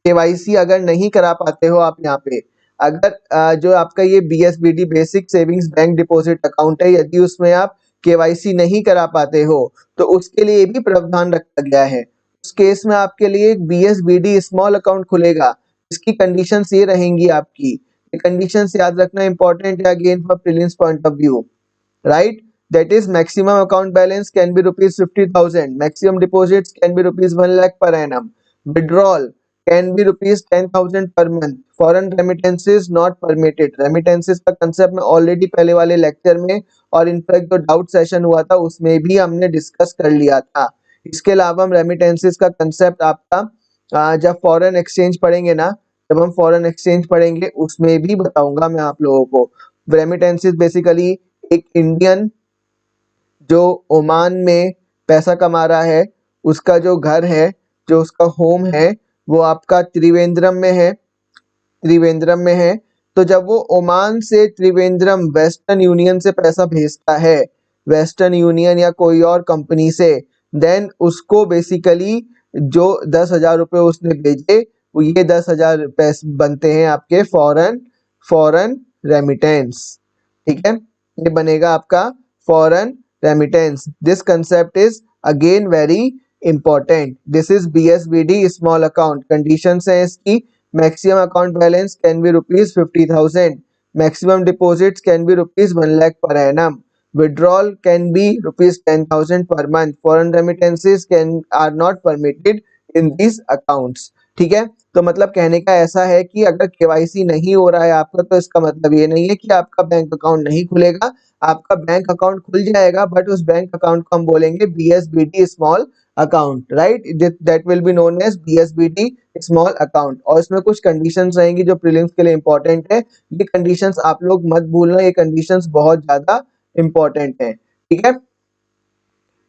केवाईसी अगर नहीं करा पाते हो आप यहाँ पे, अगर जो आपका ये BSBD basic savings bank deposit account है, यदि उसमें आप केवाईसी नहीं करा पाते हो तो उसके लिए भी प्रावधान रखा गया है। उस केस में आपके लिए एक BSBD स्मॉल अकाउंट खुलेगा। इसकी कंडीशंस ये रहेंगी आपकी, ये कंडीशंस याद रखना इंपॉर्टेंट है again for prelims point of view, right? That is maximum account balance can be rupees 50,000, maximum deposits can be rupees 1 lakh per annum, withdrawal can be rupees 10,000 per month, foreign remittances not permitted। remittances का concept मैं already पहले वाले lecture में और in fact जो doubt session हुआ था उसमें भी हमने डिस्कस कर लिया था। इसके अलावा हम remittances का concept आपका जब फॉरेन एक्सचेंज पढ़ेंगे ना, जब हम फॉरेन एक्सचेंज पढ़ेंगे उसमें भी बताऊंगा मैं आप लोगों को। रेमिटेंसेस बेसिकली एक इंडियन जो ओमान में पैसा कमा रहा है, उसका जो घर है, जो उसका होम है वो आपका त्रिवेंद्रम में है, त्रिवेंद्रम में है। तो जब वो ओमान से त्रिवेंद्रम वेस्टर्न यूनियन से पैसा भेजता है, वेस्टर्न यूनियन या कोई और कंपनी से, देन उसको बेसिकली जो 10,000 रुपये उसने भेजे वो ये 10,000 पैसे बनते हैं आपके फॉरेन रेमिटेंस, ठीक है, ये बनेगा आपका foreign remittance. This concept is again very important. This is BSBD small account. Conditions है इसकी, maximum account balance can be rupees 50,000, maximum deposits can be rupees 1 lakh per annum, withdrawal can be rupees 10,000 per month, foreign remittances are not permitted in these accounts, ठीक है। तो मतलब कहने का ऐसा है कि अगर केवाईसी नहीं हो रहा है आपका तो इसका मतलब ये नहीं है कि आपका बैंक अकाउंट नहीं खुलेगा, आपका बैंक अकाउंट खुल जाएगा, बट उस बैंक अकाउंट को हम बोलेंगे BSBD small account, right? That will be known as BSBD small account. और इसमें कुछ कंडीशंस रहेंगी जो प्रीलिम्स के लिए इंपॉर्टेंट है। ये कंडीशंस आप लोग मत भूलना, ये कंडीशंस बहुत ज्यादा इंपॉर्टेंट है, ठीक है।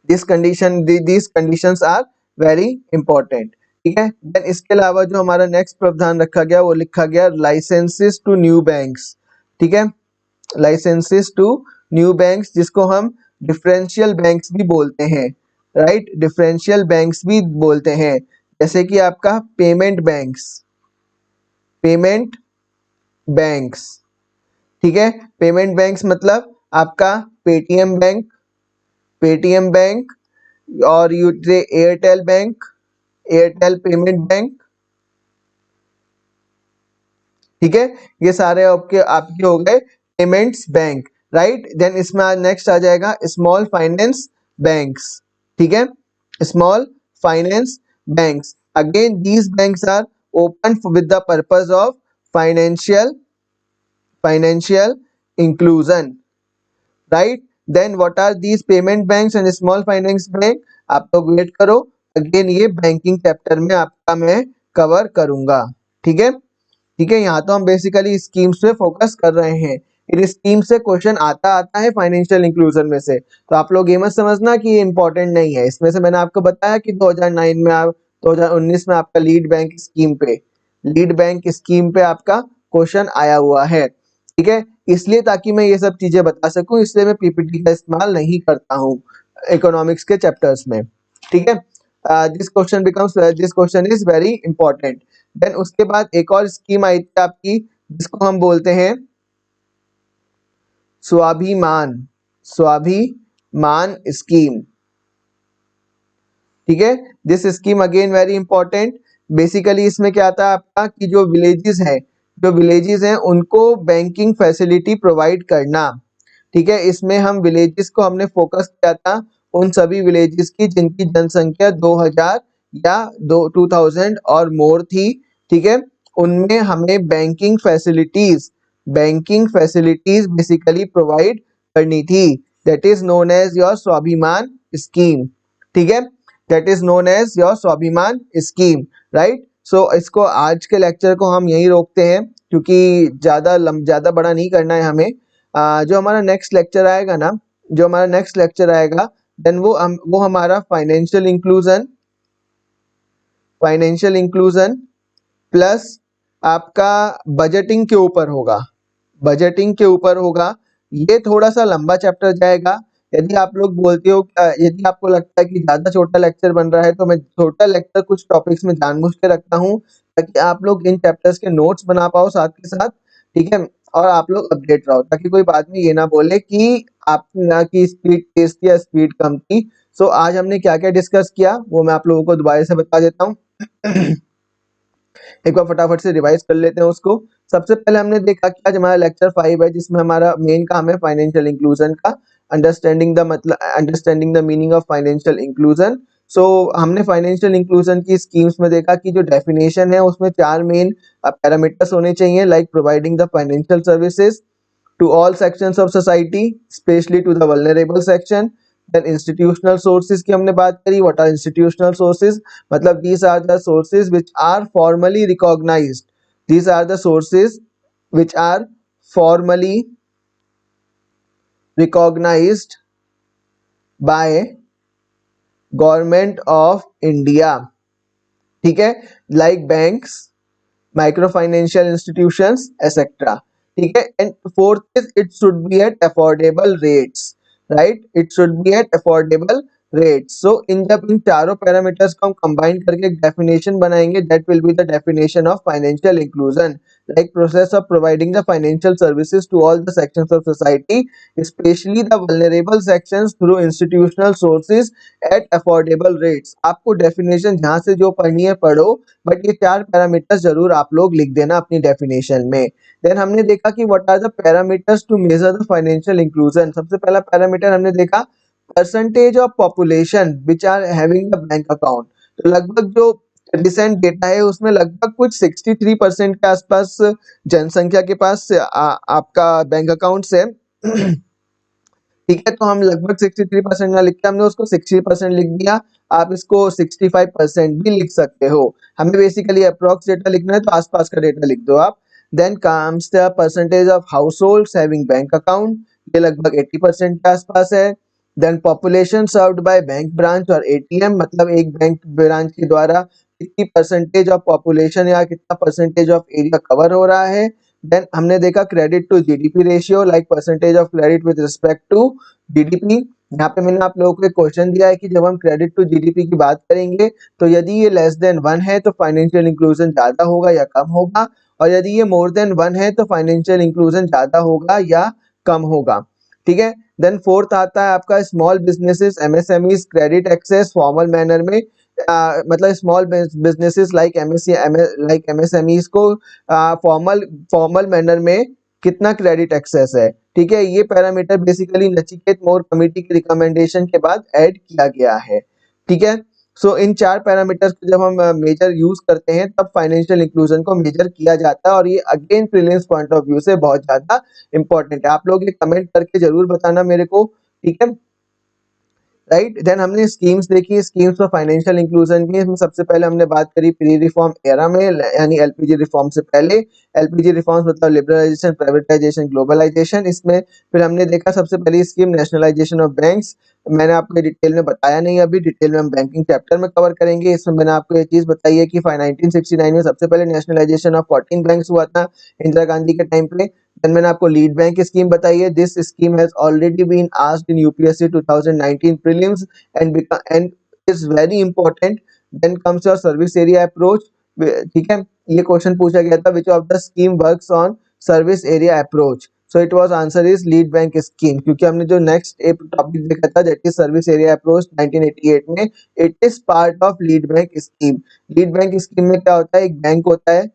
This conditions are very important, ठीक है। देन इसके अलावा जो हमारा नेक्स्ट प्रावधान रखा गया वो लिखा गया लाइसेंसेस टू न्यू बैंक्स, ठीक है, लाइसेंसेस टू न्यू बैंक्स, जिसको हम डिफरेंशियल बैंक्स भी बोलते हैं, राइट? डिफरेंशियल बैंक्स भी बोलते हैं, जैसे कि आपका पेमेंट बैंक्स, ठीक है। पेमेंट बैंक्स मतलब आपका पेटीएम बैंक और Airtel bank, Airtel payment bank, ठीक है। ये सारे आपके हो गए पेमेंट्स बैंक, राइट? देन इसमें नेक्स्ट आ जाएगा स्मॉल फाइनेंस बैंक्स, ठीक है, small finance banks. Again these banks are open with the purpose of financial inclusion, right? Then what are these payment banks and small finance bank? आप लोग wait करो, again ये banking chapter में आपका मैं cover करूंगा, ठीक है, ठीक है। यहाँ तो हम बेसिकली स्कीम्स पे फोकस कर रहे हैं, इन स्कीम से क्वेश्चन आता है फाइनेंशियल इंक्लूजन में से, तो आप लोग ये मत समझना कि ये इंपॉर्टेंट नहीं है। इसमें से मैंने आपको बताया कि 2019 में आपका लीड बैंक स्कीम पे आपका क्वेश्चन आया हुआ है, ठीक है। इसलिए ताकि मैं ये सब चीजें बता सकूं, इसलिए मैं PPT का इस्तेमाल नहीं करता हूँ इकोनॉमिक्स के चैप्टर्स में, ठीक है। This question is very important. Then उसके बाद एक और स्कीम आई थी आपकी जिसको हम बोलते हैं स्वाभिमान, स्वाभिमान स्कीम, ठीक है। This scheme again very important. Basically इसमें क्या आता है आपका कि जो विलेजेस हैं उनको बैंकिंग फैसिलिटी प्रोवाइड करना, ठीक है। इसमें हम विलेजेस को हमने फोकस किया था, उन सभी विलेजेस की जिनकी जनसंख्या 2000 या 2000 और मोर थी, ठीक है। उनमें हमें बैंकिंग फैसिलिटीज बेसिकली प्रोवाइड करनी थी। That is known as your Swabhimaan scheme, ठीक है। That is known as your Swabhimaan scheme, right. सो इसको आज के लेक्चर को हम यहीं रोकते हैं क्योंकि ज्यादा बड़ा नहीं करना है हमें। जो हमारा नेक्स्ट लेक्चर आएगा ना, जो हमारा नेक्स्ट लेक्चर आएगा देन वो हमारा फाइनेंशियल इंक्लूजन प्लस आपका बजटिंग के ऊपर होगा, बजटिंग के ऊपर होगा। ये थोड़ा सा लंबा चैप्टर जाएगा। यदि आप लोग बोलते हो यदि आपको लगता है कि ज्यादा छोटा लेक्चर बन रहा है तो मैं छोटा लेक्चर कुछ टॉपिक्स में जानबूझ के रखता हूँ ताकि आप लोग इन चैप्टर्स के नोट्स बना पाओ साथ के साथ, ठीक है। और आप लोग अपडेट रहो ताकि कोई बाद में ये ना बोले कि आपकी स्पीड तेज थी या स्पीड कम थी। सो आज हमने क्या क्या डिस्कस किया वो मैं आप लोगों को दोबारा से बता देता हूँ। एक बार फटाफट से रिवाइज कर लेते हैं उसको। सबसे पहले हमने देखा कि आज हमारा लेक्चर 5 है जिसमें हमारा मेन काम है फाइनेंशियल इंक्लूजन का, understanding the meaning of financial inclusion. So हमने फाइनेंशियल इंक्लूजन की स्कीम्स में देखा कि जो डेफिनेशन है उसमें 4 मेन पैरामीटर्स होने चाहिए, like providing the financial services to all sections of society, especially to the vulnerable section. Then institutional sources की हमने बात करी। What are institutional sources? मतलब these are the sources which are formally recognized. These are the sources which are formally recognized by government of India, ठीक है, like banks, micro financial institutions etcetera, ठीक है। And fourth is it should be at affordable rates, right, it should be at affordable rates. So जब इन चारों parameters को हम combine करके एक डेफिनेशन बनाएंगे that will be the definition of financial inclusion, like process of providing the financial services to all the sections of society specially the vulnerable sections through institutional sources at affordable rates. आपको definition जहां से जो पढ़नी है पढ़ो, but ये 4 parameters जरूर आप लोग लिख देना अपनी डेफिनेशन में। देन हमने देखा कि what are the parameters to measure the financial inclusion. सबसे पहला पैरामीटर हमने देखा percentage of population which are having the bank account. तो लगभग जो रिसेंट डेटा है उसमें लगभग कुछ 63% के आसपास जनसंख्या के पास आपका बैंक अकाउंट है। ठीक है, तो हम लगभग 63% ना लिख के हमने उसको 60% लिख दिया। आप इसको 65% भी लिख सकते हो। हमें बेसिकली अप्रॉक्स डेटा लिखना है तो आसपास का डेटा लिख दो आप। Then comes the percentage of households having bank account, ये लगभग 80% के आसपास है। Then population served by bank branch और एटीएम, मतलब एक बैंक ब्रांच के द्वारा कितनी परसेंटेज ऑफ पॉपुलेशन या कितना परसेंटेज ऑफ एरिया कवर हो रहा है। देन हमने देखा credit to GDP ratio, like percentage of credit with respect to GDP. यहाँ पे मैंने आप लोगों को एक क्वेश्चन दिया है कि जब हम क्रेडिट टू जीडीपी की बात करेंगे तो यदि ये लेस देन 1 है तो फाइनेंशियल इंक्लूजन ज्यादा होगा या कम होगा, और यदि ये मोर देन 1 है तो फाइनेंशियल इंक्लूजन ज्यादा होगा या कम होगा, ठीक है। देन फोर्थ आता है आपका small businesses MSMEs credit access formal manner में, मतलब स्मॉल बिजनेसेस लाइक एमएसएमईज को फॉर्मल मैनर में कितना क्रेडिट एक्सेस है, ठीक है। ये parameter basically Nachiket Mor committee की रिकमेंडेशन के बाद ऐड किया गया है, ठीक है। सो इन 4 पैरामीटर्स को जब हम मेजर यूज करते हैं तब फाइनेंशियल इंक्लूजन को मेजर किया जाता है, और ये again prelims point of view से बहुत ज्यादा इंपॉर्टेंट है। आप लोग ये कमेंट करके जरूर बताना मेरे को, ठीक है, राइट। देन हमने स्कीम्स देखी, स्कीम्स फॉर फाइनेंशियल इंक्लूजन भी। इसमें सबसे पहले हमने बात करी प्री रिफॉर्म एरा में, यानी एलपीजी रिफॉर्म से पहले। एलपीजी रिफॉर्म्स मतलब लिबरलाइजेशन, प्राइवेटाइजेशन, ग्लोबलाइजेशन। इसमें फिर हमने देखा सबसे पहली स्कीम नेशनलाइजेशन ऑफ बैंक्स। मैंने आपको डिटेल में बताया नहीं, अभी डिटेल में हम बैंकिंग चैप्टर में कवर करेंगे। इसमें मैंने आपको ये चीज बताई है कि 1969 में सबसे पहले नेशनलाइजेशन ऑफ 14 बैंक्स हुआ था इंदिरा गांधी के टाइम पे। देन मैंने आपको लीड बैंक स्कीम बताई है। This scheme has already been asked in UPSC 2019 prelims and is very important. Then comes your service area approach, ठीक है, ये क्वेश्चन पूछा गया था, which of the scheme works on service area approach. So it was answer is lead bank scheme, क्योंकि हमने जो next एक टॉपिक देखा था that is service area approach 1988 में, it is part of lead bank scheme. Lead bank scheme में क्या होता है, एक बैंक होता है,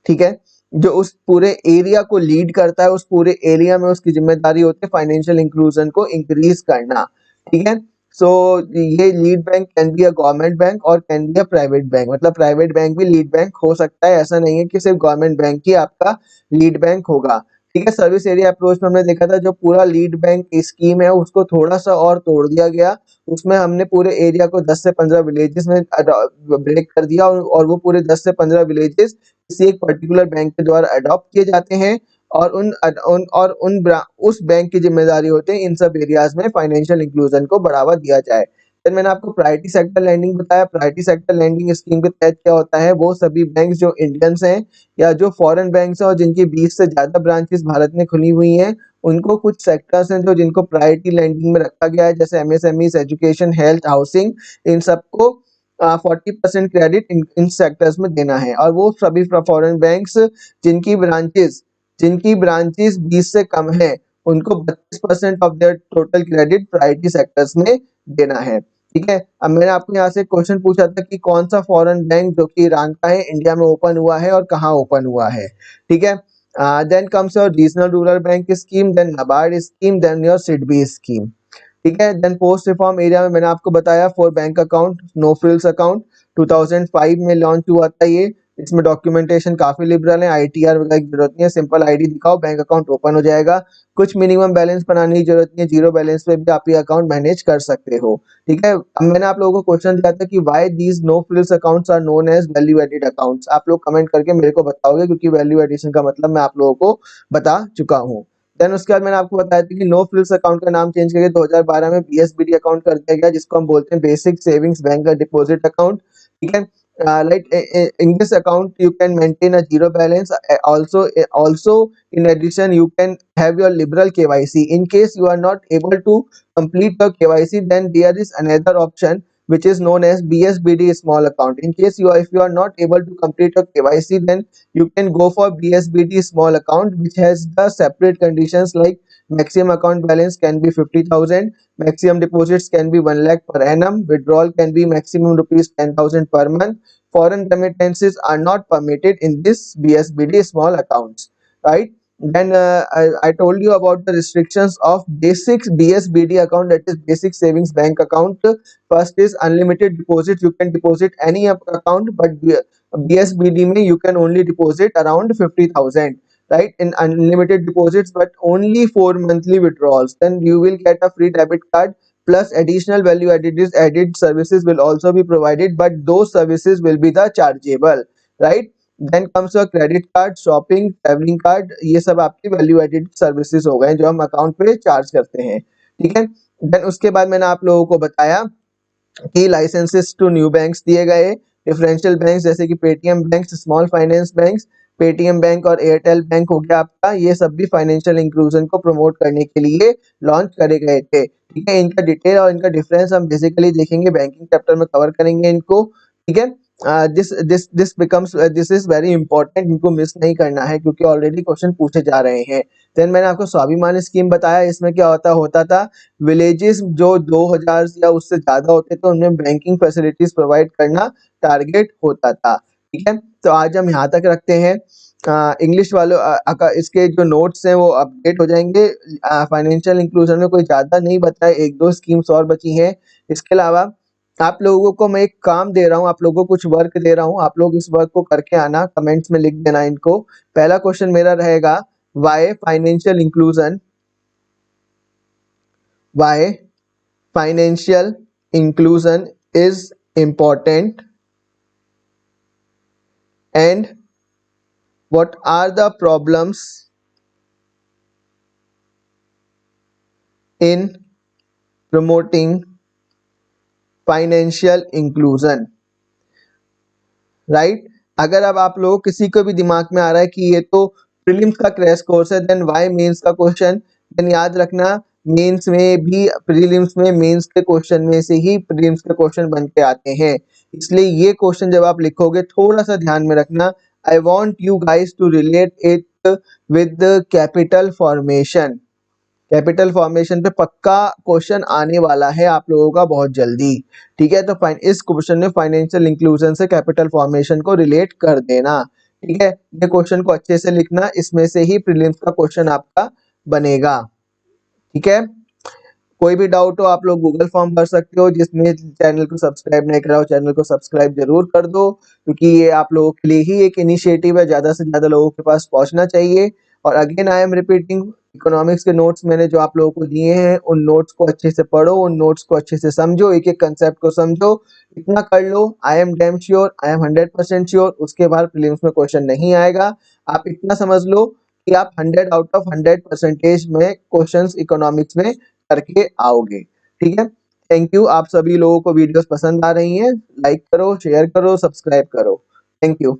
ठीक है, जो उस पूरे एरिया को लीड करता है, उस पूरे एरिया में उसकी जिम्मेदारी होती है फाइनेंशियल इंक्लूजन को इंक्रीज करना, ठीक है। सो ये lead bank can be a government bank और can be a private bank, मतलब प्राइवेट बैंक भी लीड बैंक हो सकता है, ऐसा नहीं है कि सिर्फ गवर्नमेंट बैंक ही आपका लीड बैंक होगा, ठीक है। सर्विस एरिया अप्रोच में हमने देखा था जो पूरा लीड बैंक स्कीम है उसको थोड़ा सा और तोड़ दिया गया, उसमें हमने पूरे एरिया को 10 से 15 विलेजेस में ब्रेक कर दिया, और वो पूरे 10 से 15 विलेजेस किसी एक पर्टिकुलर बैंक के द्वारा अडॉप्ट किए जाते हैं, और उस बैंक की जिम्मेदारी होती है इन सब एरियाज में फाइनेंशियल इंक्लूजन को बढ़ावा दिया जाए। फिर मैंने आपको प्रायोरिटी सेक्टर लैंडिंग बताया। प्रायोरिटी सेक्टर लैंडिंग स्कीम के तहत क्या होता है, वो सभी बैंक जो इंडियंस हैं या जो फॉरेन बैंक्स हैं और जिनकी 20 से ज्यादा ब्रांचेस भारत में खुली हुई हैं, उनको कुछ सेक्टर्स हैं जो जिनको प्रायोरिटी लैंडिंग में रखा गया है, जैसे एमएसएमई, एजुकेशन, हेल्थ, हाउसिंग, इन सबको 40% क्रेडिट इन सेक्टर्स में देना है। और वो सभी फॉरेन बैंक्स जिनकी ब्रांचेस 20 से कम है, उनको 32% of their total credit priority sectors में देना है, ठीक है। अब मैंने आपको यहाँ से क्वेश्चन पूछा था कि कौन सा फॉरेन बैंक जो कि ईरान का है इंडिया में ओपन हुआ है और कहाँ ओपन हुआ है, ठीक है। Then comes your regional rural bank scheme, then NABARD scheme, then your SIDBI scheme, ठीक है। देन पोस्ट रिफॉर्म एरिया में मैंने आपको बताया for bank account no frills account 2005 में लॉन्च हुआ था ये। इसमें डॉक्यूमेंटेशन काफी लिबरल है, आईटीआर वगैरह की जरूरत नहीं है, सिंपल आईडी दिखाओ बैंक अकाउंट ओपन हो जाएगा। कुछ मिनिमम बैलेंस बनाने की जरूरत नहीं है, जीरो बैलेंस पे भी आप ये अकाउंट मैनेज कर सकते हो, ठीक है। अब मैंने आप लोगों को क्वेश्चन दिया था कि why these no frills accounts are known as value added accounts, आप लोग कमेंट करके मेरे को बताओगे, क्योंकि वैल्यू एडिशन का मतलब मैं आप लोगों को बता चुका हूँ। देन उसके बाद मैंने आपको बताया था कि नो फ्रिल्स अकाउंट का नाम चेंज करके 2012 में बीएसबीडी अकाउंट कर दिया गया, जिसको हम बोलते हैं बेसिक सेविंग्स बैंक का डिपॉजिट अकाउंट, ठीक है। Like in this account you can maintain a zero balance, also in addition you can have your liberal KYC. In case you are not able to complete your KYC, then there is another option which is known as BSBD small account. In case if you are not able to complete your KYC, then you can go for BSBD small account, which has the separate conditions like maximum account balance can be 50,000, maximum deposits can be 1 lakh per annum, withdrawal can be maximum rupees 10,000 per month, foreign remittances are not permitted in this BSBD small accounts, right? Then I told you about the restrictions of basic BSBD account, that is basic savings bank account. First is unlimited deposit, you can deposit any account, but BSBD में you can only deposit around 50,000, right, in unlimited deposits, but only for monthly withdrawals. Then you will get a free debit card, plus additional value added services will also be provided, but those services will be the chargeable, right? Then comes your credit card, shopping, traveling card, ये सब आपकी value added services हो गए जो हम account पे charge करते हैं, ठीक है। देन उसके बाद मैंने आप लोगों को बताया कि लाइसेंसेस टू न्यू बैंक्स दिए गए, डिफरेंशियल बैंक्स जैसे कि Paytm bank, small finance banks, Paytm bank और एयरटेल बैंक हो गया आपका, ये सब भी फाइनेंशियल इंक्लूजन को प्रमोट करने के लिए लॉन्च करे गए थे, ठीक है। इनका डिटेल और इनका डिफरेंस हम बेसिकली देखेंगे, बैंकिंग चैप्टर में कवर करेंगे इनको, ठीक है। दिस इज वेरी इंपॉर्टेंट, इनको मिस नहीं करना है क्योंकि ऑलरेडी क्वेश्चन पूछे जा रहे हैं। देन मैंने आपको स्वाभिमान स्कीम बताया, इसमें क्या होता था विलेजेस जो 2000 या उससे ज्यादा होते थे उनमें बैंकिंग फैसिलिटीज प्रोवाइड करना टारगेट होता था, ठीक है। तो आज हम यहाँ तक रखते हैं। इंग्लिश वालों इसके जो नोट्स हैं वो अपडेट हो जाएंगे। फाइनेंशियल इंक्लूजन में कोई ज्यादा नहीं बताया, एक दो स्कीम्स और बची हैं। इसके अलावा आप लोगों को मैं एक काम दे रहा हूँ, आप लोगों को कुछ वर्क दे रहा हूँ, आप लोग इस वर्क को करके आना, कमेंट्स में लिख देना इनको। पहला क्वेश्चन मेरा रहेगा why financial inclusion is important and what are the problems in promoting financial inclusion, राइट। अगर अब आप लोग किसी को भी दिमाग में आ रहा है कि ये तो प्रीलिम्स का क्रैश कोर्स है, देन वाई मेंस का क्वेश्चन, देन याद रखना मेंस में भी प्रीलिम्स में मेंस के क्वेश्चन में से ही प्रीलिम्स के क्वेश्चन बन के आते हैं, इसलिए ये क्वेश्चन जब आप लिखोगे थोड़ा सा ध्यान में रखना। I want you guys to relate it with capital formation. Capital formation पे पक्का क्वेश्चन आने वाला है आप लोगों का बहुत जल्दी। ठीक है, तो इस क्वेश्चन में फाइनेंशियल इंक्लूजन से कैपिटल फॉर्मेशन को रिलेट कर देना। ठीक है, ये क्वेश्चन को अच्छे से लिखना, इसमें से ही प्रीलिम्स का क्वेश्चन आपका बनेगा। ठीक है, कोई भी डाउट हो आप लोग गूगल फॉर्म भर सकते हो। जिसने चैनल को सब्सक्राइब नहीं करा हो चैनल को सब्सक्राइब जरूर कर दो, क्योंकि ये आप लोगों के लिए ही एक इनिशिएटिव है, ज्यादा से ज्यादा लोगों के पास पहुंचना चाहिए। और again I am repeating, economics के नोट्स मैंने जो आप लोगों को दिए हैं उन नोट्स को अच्छे से पढ़ो, उन नोट्स को अच्छे से समझो, एक एक कंसेप्ट को समझो, इतना कर लो। I am damn sure, I am 100% sure उसके बाद प्रीलिम्स में क्वेश्चन नहीं आएगा। आप इतना समझ लो कि आप 100 आउट ऑफ 100% में क्वेश्चंस इकोनॉमिक्स में करके आओगे। ठीक है, थैंक यू। आप सभी लोगों को वीडियोस पसंद आ रही हैं, लाइक करो, शेयर करो, सब्सक्राइब करो। Thank you.